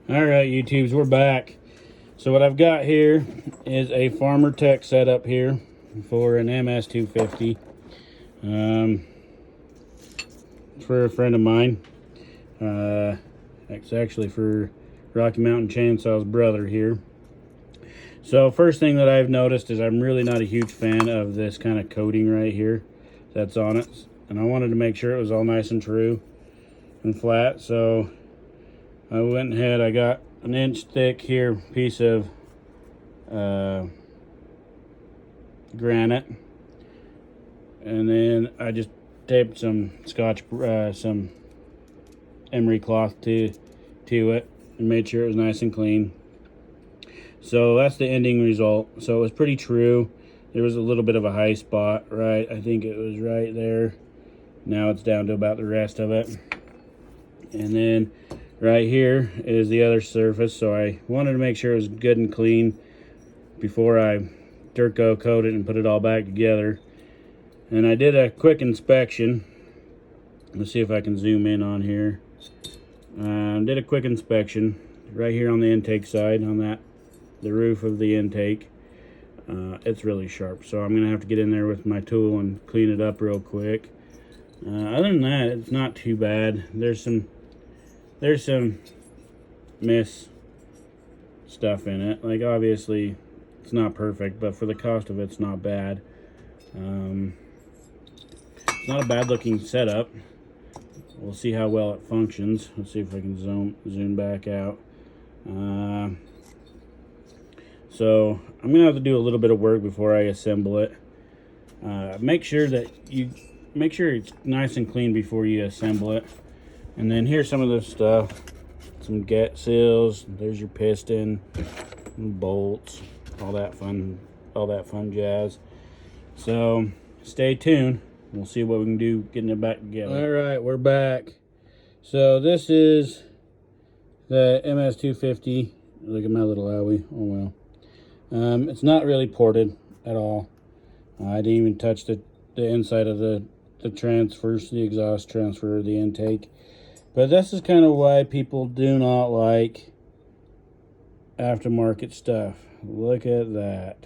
All right, YouTubes, we're back. So what I've got here is a Farmer Tech setup here for an MS250. For a friend of mine. It's actually for Rocky Mountain Chainsaw's brother here. So first thing that I've noticed is I'm really not a huge fan of this kind of coating right here that's on it. And I wanted to make sure it was all nice and true and flat. So I went ahead, I got an inch thick here piece of granite, and then I just taped some some emery cloth to it and made sure it was nice and clean. So that's the ending result. So it was pretty true. There was a little bit of a high spot, right? I think it was right there. Now it's down to about the rest of it. And then right here is the other surface. So I wanted to make sure it was good and clean before I Durco coat it and put it all back together. And I did a quick inspection. Let's see if I can zoom in on here. Did a quick inspection right here on the intake side, on the roof of the intake. It's really sharp, so I'm gonna have to get in there with my tool and clean it up real quick. Other than that, it's not too bad. There's some miss stuff in it. Like, obviously it's not perfect, but for the cost of it, it's not bad. It's not a bad looking setup. We'll see how well it functions. Let's see if I can zoom back out. So I'm gonna have to do a little bit of work before I assemble it. Make sure it's nice and clean before you assemble it. And then here's some of the stuff. Some get seals. There's your piston, bolts, all that fun jazz. So stay tuned. We'll see what we can do getting it back together. All right, we're back. So this is the MS250. Look at my little owie. Oh well. It's not really ported at all. I didn't even touch the inside of the transfers, the exhaust transfer, the intake. But this is kind of why people do not like aftermarket stuff. Look at that.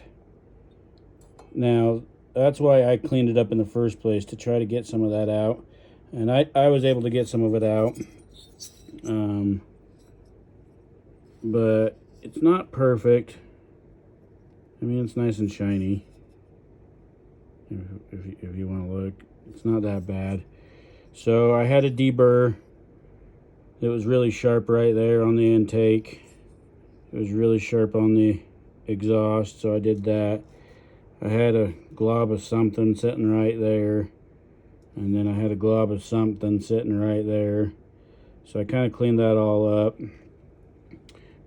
Now, that's why I cleaned it up in the first place, to try to get some of that out. And I was able to get some of it out. But it's not perfect. I mean, it's nice and shiny. If you want to look, it's not that bad. So I had a deburr. It was really sharp right there on the intake. It was really sharp on the exhaust, so I did that. I had a glob of something sitting right there, and then I had a glob of something sitting right there. So I kind of cleaned that all up.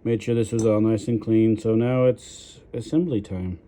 Made sure this was all nice and clean. So now it's assembly time.